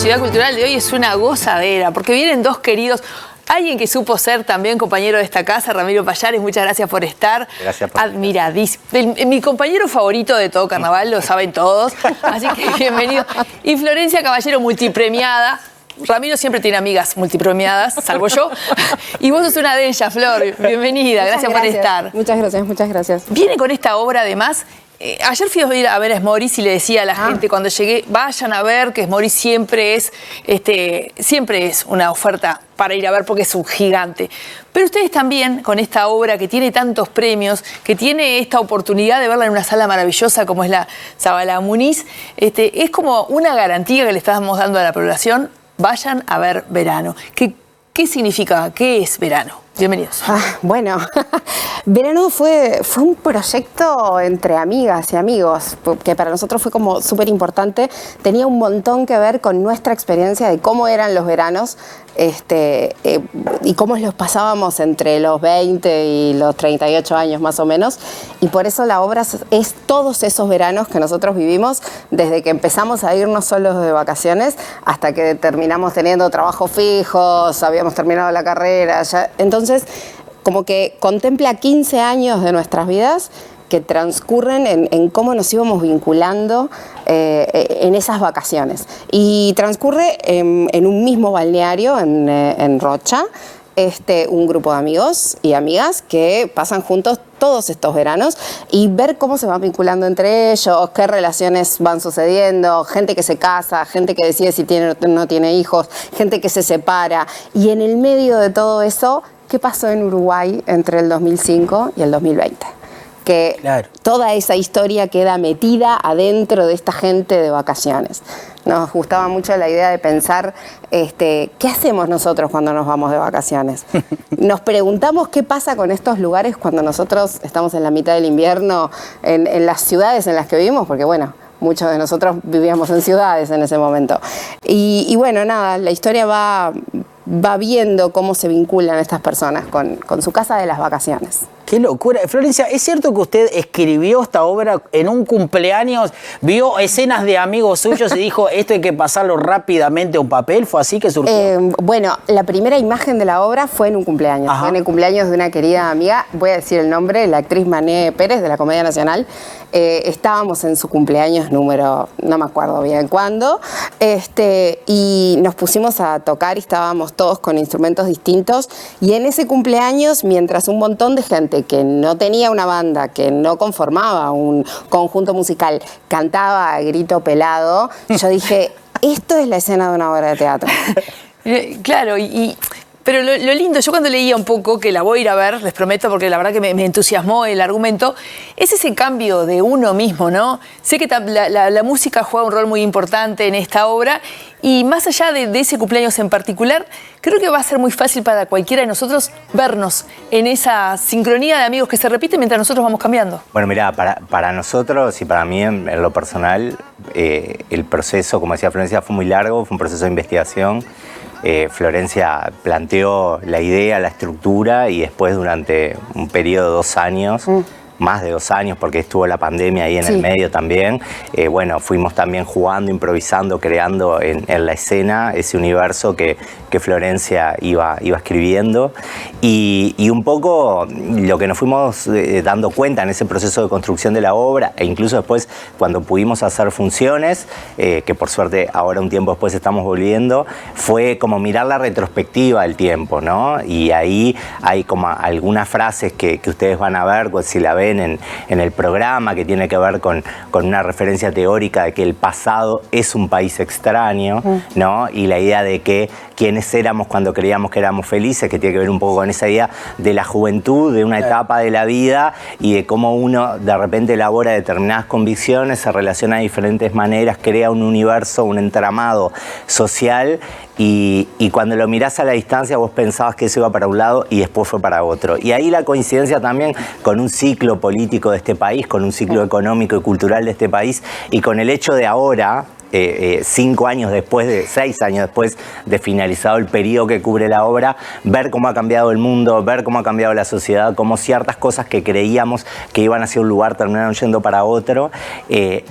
Ciudad Cultural de hoy es una gozadera, porque vienen dos queridos, alguien que supo ser también compañero de esta casa, Ramiro Pallares, muchas gracias por estar. Gracias por admiradísimo. Mi compañero favorito de todo carnaval, lo saben todos, así que bienvenido. Y Florencia Caballero, multipremiada. Ramiro siempre tiene amigas multipremiadas, salvo yo. Y vos sos una de ellas, Flor. Bienvenida, gracias por estar. Muchas gracias, muchas gracias. Viene con esta obra, además. Ayer fui a ir a ver a Esmoris y le decía a la gente cuando llegué, vayan a ver que Esmoris siempre es una oferta para ir a ver porque es un gigante. Pero ustedes también, con esta obra que tiene tantos premios, que tiene esta oportunidad de verla en una sala maravillosa como es la Zabala Muniz, es como una garantía que le estamos dando a la población. Vayan a ver Verano. ¿Qué significa? ¿Qué es Verano? Bienvenidos. Bueno, Verano fue un proyecto entre amigas y amigos, que para nosotros fue como súper importante. Tenía un montón que ver con nuestra experiencia de cómo eran los veranos y cómo los pasábamos entre los 20 y los 38 años más o menos. Y por eso la obra es todos esos veranos que nosotros vivimos, desde que empezamos a irnos solos de vacaciones hasta que terminamos teniendo trabajos fijos, habíamos terminado la carrera. Entonces, como que contempla 15 años de nuestras vidas que transcurren en cómo nos íbamos vinculando en esas vacaciones. Y transcurre en un mismo balneario, en Rocha, un grupo de amigos y amigas que pasan juntos todos estos veranos y ver cómo se van vinculando entre ellos, qué relaciones van sucediendo, gente que se casa, gente que decide si tiene o no tiene hijos, gente que se separa. Y en el medio de todo eso, ¿qué pasó en Uruguay entre el 2005 y el 2020? Que toda esa historia queda metida adentro de esta gente de vacaciones. Nos gustaba mucho la idea de pensar, ¿qué hacemos nosotros cuando nos vamos de vacaciones? Nos preguntamos qué pasa con estos lugares cuando nosotros estamos en la mitad del invierno, en las ciudades en las que vivimos, porque bueno, muchos de nosotros vivíamos en ciudades en ese momento. Y bueno, nada, la historia va viendo cómo se vinculan estas personas con su casa de las vacaciones. ¡Qué locura! Florencia, ¿es cierto que usted escribió esta obra en un cumpleaños, vio escenas de amigos suyos y dijo, esto hay que pasarlo rápidamente a un papel? ¿Fue así que surgió? Bueno, la primera imagen de la obra fue en un cumpleaños. Fue en el cumpleaños de una querida amiga, voy a decir el nombre, la actriz Mané Pérez de la Comedia Nacional. Estábamos en su cumpleaños número, no me acuerdo bien cuándo, y nos pusimos a tocar y estábamos todos con instrumentos distintos. Y en ese cumpleaños, mientras un montón de gente que no tenía una banda, que no conformaba un conjunto musical, cantaba a grito pelado, yo dije, esto es la escena de una obra de teatro. Claro, pero lo lindo, yo cuando leía un poco, que la voy a ir a ver, les prometo, porque la verdad que me entusiasmó el argumento, es ese cambio de uno mismo, ¿no? Sé que la música juega un rol muy importante en esta obra y más allá de ese cumpleaños en particular, creo que va a ser muy fácil para cualquiera de nosotros vernos en esa sincronía de amigos que se repite mientras nosotros vamos cambiando. Bueno, mira, para nosotros y para mí en lo personal, el proceso, como decía Florencia, fue muy largo, fue un proceso de investigación. Florencia planteó la idea, la estructura y después durante un periodo de 2 años, más de 2 años porque estuvo la pandemia ahí en el medio también, bueno, fuimos también jugando, improvisando, creando en la escena ese universo que Florencia iba escribiendo y un poco lo que nos fuimos dando cuenta en ese proceso de construcción de la obra e incluso después cuando pudimos hacer funciones, que por suerte ahora un tiempo después estamos volviendo, fue como mirar la retrospectiva del tiempo, ¿no? Y ahí hay como algunas frases que ustedes van a ver, si la ven en el programa, que tiene que ver con una referencia teórica de que el pasado es un país extraño, ¿no? Y la idea de que quiénes éramos cuando creíamos que éramos felices, que tiene que ver un poco con esa idea de la juventud, de una etapa de la vida y de cómo uno de repente elabora determinadas convicciones, se relaciona de diferentes maneras, crea un universo, un entramado social y cuando lo mirás a la distancia vos pensabas que eso iba para un lado y después fue para otro. Y ahí la coincidencia también con un ciclo político de este país, con un ciclo económico y cultural de este país y con el hecho de ahora 6 años después de finalizado el periodo que cubre la obra, ver cómo ha cambiado el mundo, ver cómo ha cambiado la sociedad, cómo ciertas cosas que creíamos que iban hacia un lugar terminaron yendo para otro,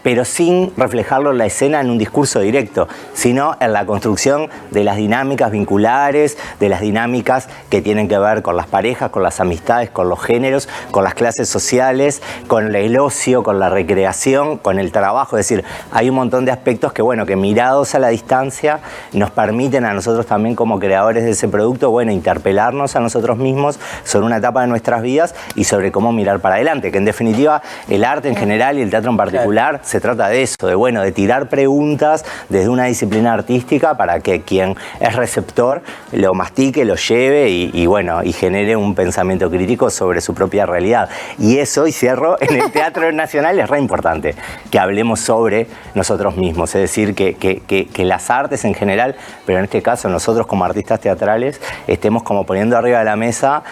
pero sin reflejarlo en la escena en un discurso directo, sino en la construcción de las dinámicas vinculares, de las dinámicas que tienen que ver con las parejas, con las amistades, con los géneros, con las clases sociales, con el ocio, con la recreación, con el trabajo. Es decir, hay un montón de aspectos que, bueno, que mirados a la distancia nos permiten a nosotros también como creadores de ese producto, bueno, interpelarnos a nosotros mismos sobre una etapa de nuestras vidas y sobre cómo mirar para adelante, que en definitiva el arte en general y el teatro en particular se trata de eso, de, bueno, de tirar preguntas desde una disciplina artística para que quien es receptor lo mastique, lo lleve y bueno, y genere un pensamiento crítico sobre su propia realidad. Y eso, y cierro, en el Teatro Nacional es re importante que hablemos sobre nosotros mismos, es decir, que las artes en general, pero en este caso nosotros como artistas teatrales, estemos como poniendo arriba de la mesa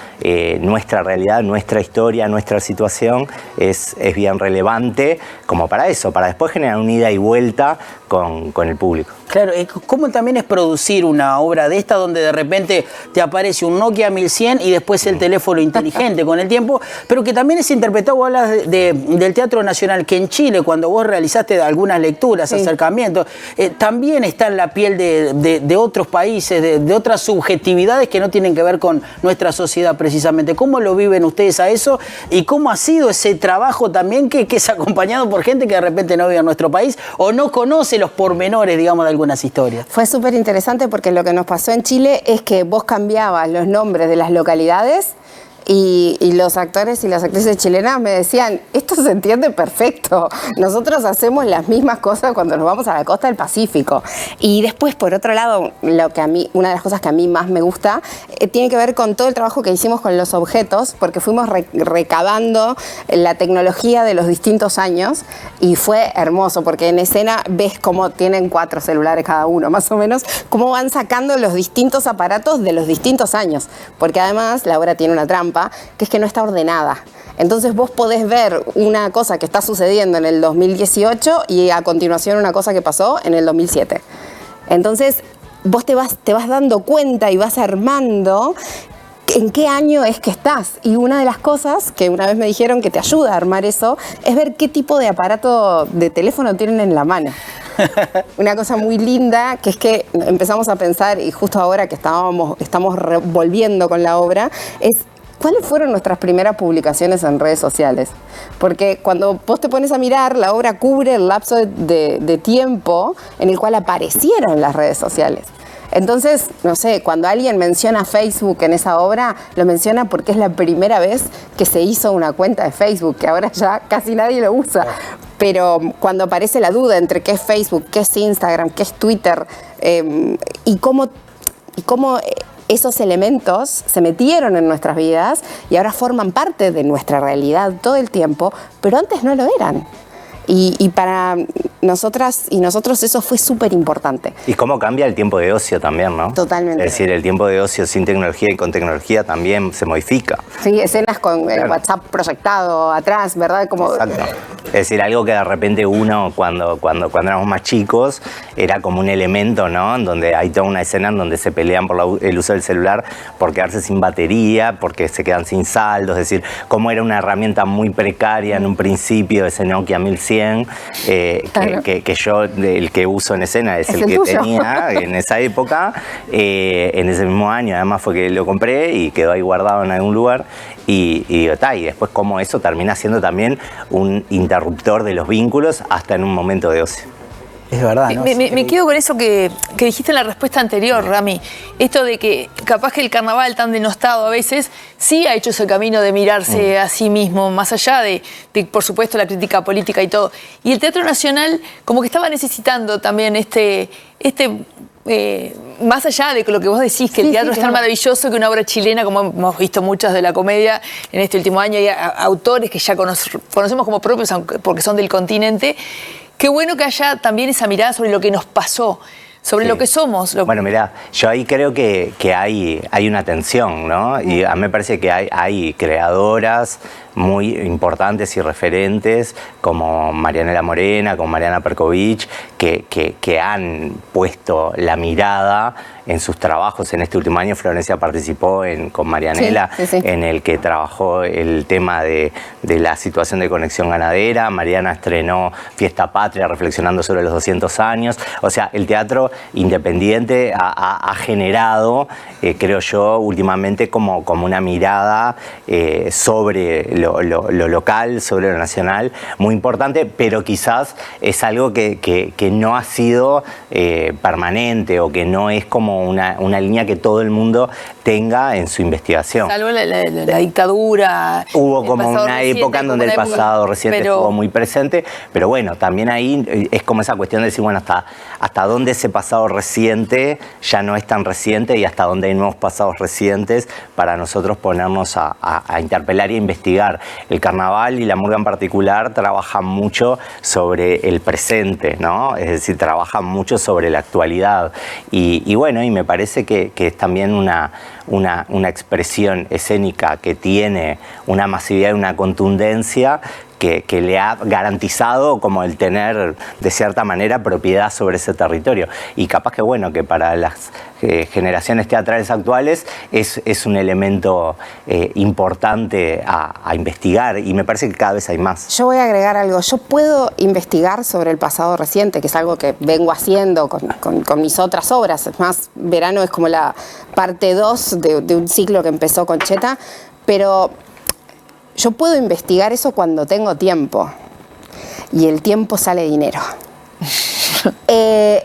nuestra realidad, nuestra historia, nuestra situación, es bien relevante como para eso, para después generar una ida y vuelta con el público. Claro, ¿cómo también es producir una obra de esta donde de repente te aparece un Nokia 1100 y después el teléfono inteligente con el tiempo, pero que también es interpretado, vos hablas del Teatro Nacional, que en Chile cuando vos realizaste algunas lecturas, acercamientos, también está en la piel de otros países, de otras subjetividades que no tienen que ver con nuestra sociedad precisamente? ¿Cómo lo viven ustedes a eso y cómo ha sido ese trabajo también que es acompañado por gente que de repente no vive en nuestro país o no conoce los pormenores, digamos, de algunas historias? Fue súper interesante porque lo que nos pasó en Chile es que vos cambiabas los nombres de las localidades y los actores y las actrices chilenas me decían, esto se entiende perfecto, nosotros hacemos las mismas cosas cuando nos vamos a la costa del Pacífico. Y después, por otro lado, una de las cosas que a mí más me gusta tiene que ver con todo el trabajo que hicimos con los objetos, porque fuimos recabando la tecnología de los distintos años y fue hermoso, porque en escena ves cómo tienen 4 celulares cada uno, más o menos, cómo van sacando los distintos aparatos de los distintos años, porque además la obra tiene una trampa, que es que no está ordenada. Entonces vos podés ver una cosa que está sucediendo en el 2018 y a continuación una cosa que pasó en el 2007. Entonces vos te vas dando cuenta y vas armando en qué año es que estás. Y una de las cosas que una vez me dijeron que te ayuda a armar eso es ver qué tipo de aparato de teléfono tienen en la mano. Una cosa muy linda que es que empezamos a pensar, y justo ahora que estamos volviendo con la obra, es ¿cuáles fueron nuestras primeras publicaciones en redes sociales? Porque cuando vos te pones a mirar, la obra cubre el lapso de tiempo en el cual aparecieron las redes sociales. Entonces, no sé, cuando alguien menciona Facebook en esa obra, lo menciona porque es la primera vez que se hizo una cuenta de Facebook, que ahora ya casi nadie lo usa. Pero cuando aparece la duda entre qué es Facebook, qué es Instagram, qué es Twitter, y cómo esos elementos se metieron en nuestras vidas y ahora forman parte de nuestra realidad todo el tiempo, pero antes no lo eran. Y para nosotras y nosotros eso fue súper importante. Y cómo cambia el tiempo de ocio también, ¿no? Totalmente. Es decir, el tiempo de ocio sin tecnología y con tecnología también se modifica. Sí, escenas con el WhatsApp proyectado atrás, ¿verdad? Como... Exacto. Es decir, algo que de repente uno, cuando éramos más chicos, era como un elemento, ¿no? En donde hay toda una escena en donde se pelean por el uso del celular por quedarse sin batería, porque se quedan sin saldo. Es decir, cómo era una herramienta muy precaria en un principio, ese Nokia 1100, claro. que yo, el que uso en escena, es el que tuyo. Tenía en esa época. En ese mismo año, además, fue que lo compré y quedó ahí guardado en algún lugar. Y después cómo eso termina siendo también un interruptor de los vínculos hasta en un momento de ocio. Es verdad, ¿no? Me quedo con eso que dijiste en la respuesta anterior, Rami. Esto de que capaz que el carnaval tan denostado a veces sí ha hecho ese camino de mirarse a sí mismo, más allá de, por supuesto, la crítica política y todo. Y el Teatro Nacional como que estaba necesitando también más allá de lo que vos decís, que el teatro es tan maravilloso que una obra chilena, como hemos visto muchas de la comedia en este último año, hay autores que ya conocemos como propios porque son del continente. Qué bueno que haya también esa mirada sobre lo que nos pasó, sobre lo que somos. Bueno, mirá, yo ahí creo que hay una tensión, ¿no? Y a mí me parece que hay creadoras muy importantes y referentes como Marianela Morena, como Mariana Perkovich, que han puesto la mirada en sus trabajos. En este último año Florencia participó con Marianela, sí. en el que trabajó el tema de la situación de conexión ganadera. Mariana estrenó Fiesta Patria, reflexionando sobre los 200 años. O sea, el teatro independiente ha generado, creo yo, últimamente como una mirada sobre lo local, sobre lo nacional, muy importante, pero quizás es algo que no ha sido permanente, o que no es como una línea que todo el mundo tenga en su investigación. Salvo la dictadura. Hubo como una época en donde el pasado reciente estuvo muy presente, pero bueno, también ahí es como esa cuestión de decir, bueno, hasta dónde ese pasado reciente ya no es tan reciente, y hasta dónde hay nuevos pasados recientes para nosotros ponernos a interpelar y a investigar. El carnaval y la murga en particular trabajan mucho sobre el presente, ¿no? Es decir, trabajan mucho sobre la actualidad. Y bueno, y me parece que es también una expresión escénica que tiene una masividad y una contundencia que le ha garantizado como el tener de cierta manera propiedad sobre ese territorio. Y capaz que bueno, que para las generaciones teatrales actuales es un elemento importante a investigar, y me parece que cada vez hay más. Yo voy a agregar algo. Yo puedo investigar sobre el pasado reciente, que es algo que vengo haciendo con mis otras obras. Es más, Verano es como la parte 2 de un ciclo que empezó con Cheta, pero yo puedo investigar eso cuando tengo tiempo, y el tiempo sale dinero.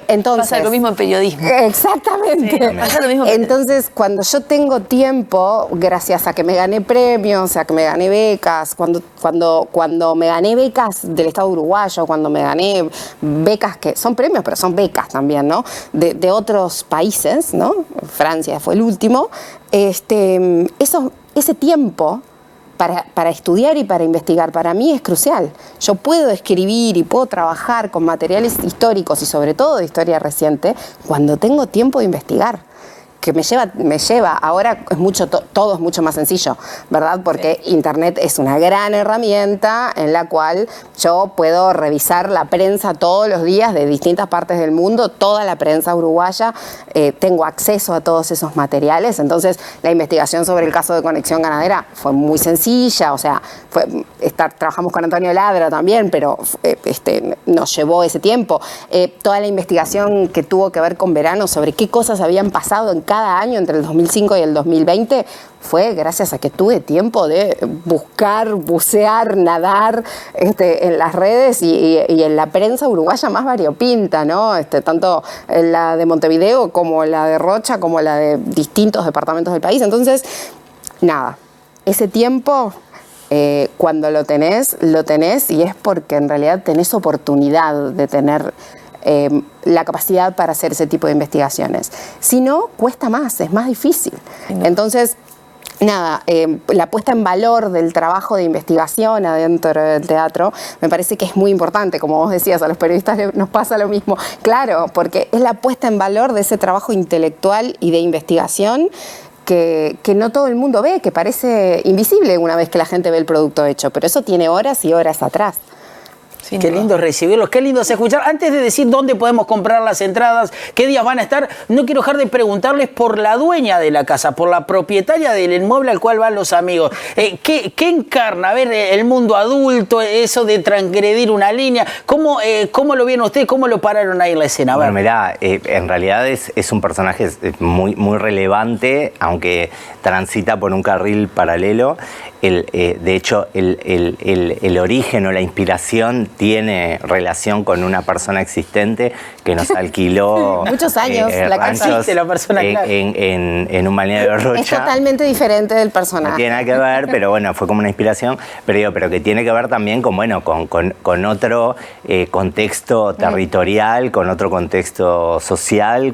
Entonces, pasa lo mismo en periodismo. Exactamente. Sí, pasa lo mismo. Entonces, cuando yo tengo tiempo, gracias a que me gané premios, a que me gané becas, cuando me gané becas del Estado uruguayo, cuando me gané becas que son premios, pero son becas también, ¿no? De otros países, ¿no? Francia fue el último. Ese tiempo para estudiar y para investigar, para mí es crucial. Yo puedo escribir y puedo trabajar con materiales históricos, y sobre todo de historia reciente, cuando tengo tiempo de investigar, que me lleva. Ahora todo es mucho más sencillo, ¿verdad? Porque Internet es una gran herramienta en la cual yo puedo revisar la prensa todos los días de distintas partes del mundo, toda la prensa uruguaya, tengo acceso a todos esos materiales. Entonces, la investigación sobre el caso de Conexión Ganadera fue muy sencilla, o sea, trabajamos con Antonio Ladra también, pero nos llevó ese tiempo. Toda la investigación que tuvo que ver con Verano sobre qué cosas habían pasado en cada año entre el 2005 y el 2020 fue gracias a que tuve tiempo de buscar, bucear, nadar en las redes y en la prensa uruguaya más variopinta, ¿no? Tanto la de Montevideo como la de Rocha, como la de distintos departamentos del país. Entonces, nada, ese tiempo, cuando lo tenés, y es porque en realidad tenés oportunidad de tener la capacidad para hacer ese tipo de investigaciones. Si no, cuesta más, es más difícil. Entonces, nada, la puesta en valor del trabajo de investigación adentro del teatro me parece que es muy importante. Como vos decías, a los periodistas nos pasa lo mismo. Claro, porque es la puesta en valor de ese trabajo intelectual y de investigación que no todo el mundo ve, que parece invisible una vez que la gente ve el producto hecho, pero eso tiene horas y horas atrás. Qué lindo recibirlos, qué lindo es escuchar. Antes de decir dónde podemos comprar las entradas, qué días van a estar, no quiero dejar de preguntarles por la dueña de la casa, por la propietaria del inmueble al cual van los amigos. ¿Qué encarna? A ver, el mundo adulto, eso de transgredir una línea. ¿Cómo lo vieron ustedes? ¿Cómo lo pararon ahí en la escena? Bueno, mirá, en realidad es un personaje muy, muy relevante, aunque transita por un carril paralelo. De hecho, el origen o la inspiración tiene relación con una persona existente que nos alquiló muchos años la casa de la persona en un balneario de Rocha. Es totalmente diferente del personaje. No tiene nada que ver, pero bueno, fue como una inspiración, pero que tiene que ver también con otro contexto territorial, con otro contexto social,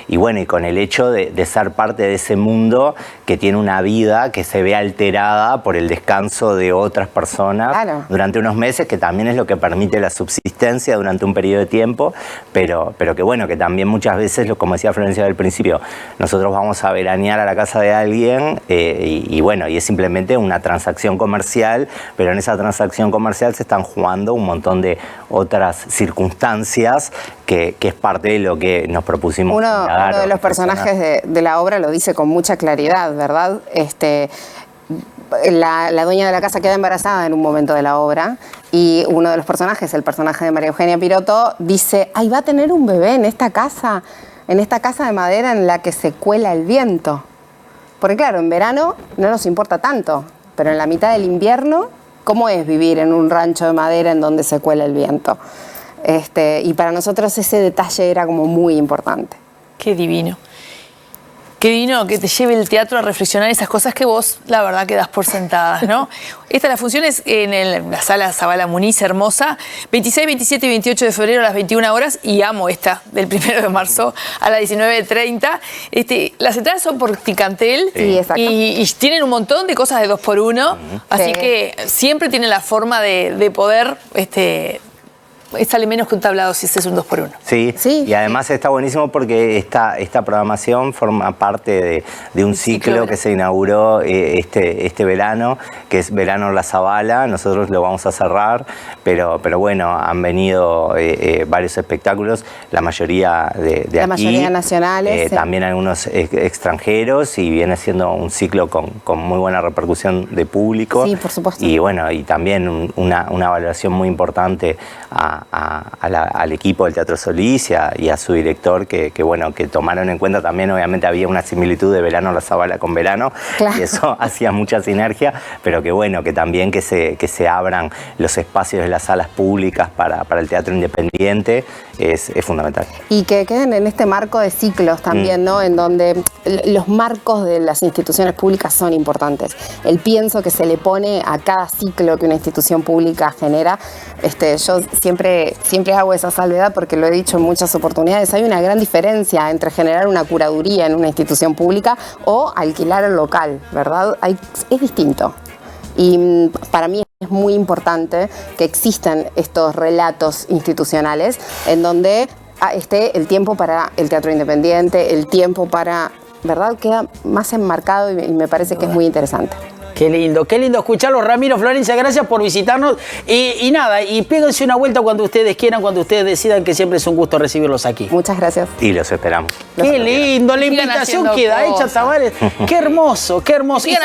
y con el hecho de ser parte de ese mundo que tiene una vida que se ve alterada pagada por el descanso de otras personas durante unos meses, que también es lo que permite la subsistencia durante un periodo de tiempo, pero que bueno, que también muchas veces, como decía Florencia al principio, nosotros vamos a veranear a la casa de alguien y bueno, y es simplemente una transacción comercial, pero en esa transacción comercial se están jugando un montón de otras circunstancias que es parte de lo que nos propusimos. Uno de los personajes de la obra lo dice con mucha claridad, ¿verdad? La dueña de la casa queda embarazada en un momento de la obra y uno de los personajes, el personaje de María Eugenia Piroto, dice, ¡ay, va a tener un bebé en esta casa de madera en la que se cuela el viento! Porque claro, en verano no nos importa tanto, pero en la mitad del invierno, ¿cómo es vivir en un rancho de madera en donde se cuela el viento? Y para nosotros ese detalle era como muy importante. Qué divino. Qué divino que te lleve el teatro a reflexionar esas cosas que vos, la verdad, que das por sentadas, ¿no? La función es en la sala Zabala Muniz, hermosa, 26, 27 y 28 de febrero a las 21 horas, y amo esta, del 1 de marzo a las 19:30. Las entradas son por Ticantel, sí, exacto. Y tienen un montón de cosas de 2x1, así que siempre tienen la forma de poder... sale menos que un tablado si es un 2x1. Sí, y además está buenísimo porque esta programación forma parte de un ciclo que se inauguró este verano, que es Verano en la Zabala. Nosotros lo vamos a cerrar, pero bueno, han venido varios espectáculos, la mayoría de la aquí. Mayoría nacionales. También algunos extranjeros, y viene siendo un ciclo con muy buena repercusión de público. Sí, por supuesto. Y bueno, y también una valoración muy importante al equipo del Teatro Solís y a su director, que tomaron en cuenta también. Obviamente había una similitud de Verano en la Zabala con Verano, claro, y eso hacía mucha sinergia, pero que también que se abran los espacios de las salas públicas para el teatro independiente es fundamental. Y que queden en este marco de ciclos también, ¿no? En donde los marcos de las instituciones públicas son importantes. El pienso que se le pone a cada ciclo que una institución pública genera. Yo siempre hago esa salvedad porque lo he dicho en muchas oportunidades. Hay una gran diferencia entre generar una curaduría en una institución pública o alquilar el local, ¿verdad? Es distinto. Y para mí es muy importante que existan estos relatos institucionales en donde esté el tiempo para el teatro independiente, el tiempo para... ¿Verdad? Queda más enmarcado y me parece que es muy interesante. Qué lindo escucharlo, Ramiro, Florencia, gracias por visitarnos. Y nada, y péguense una vuelta cuando ustedes quieran, cuando ustedes decidan, que siempre es un gusto recibirlos aquí. Muchas gracias. Y los esperamos. Qué lindo, la invitación queda hecha, Tavares. Qué hermoso, qué hermoso.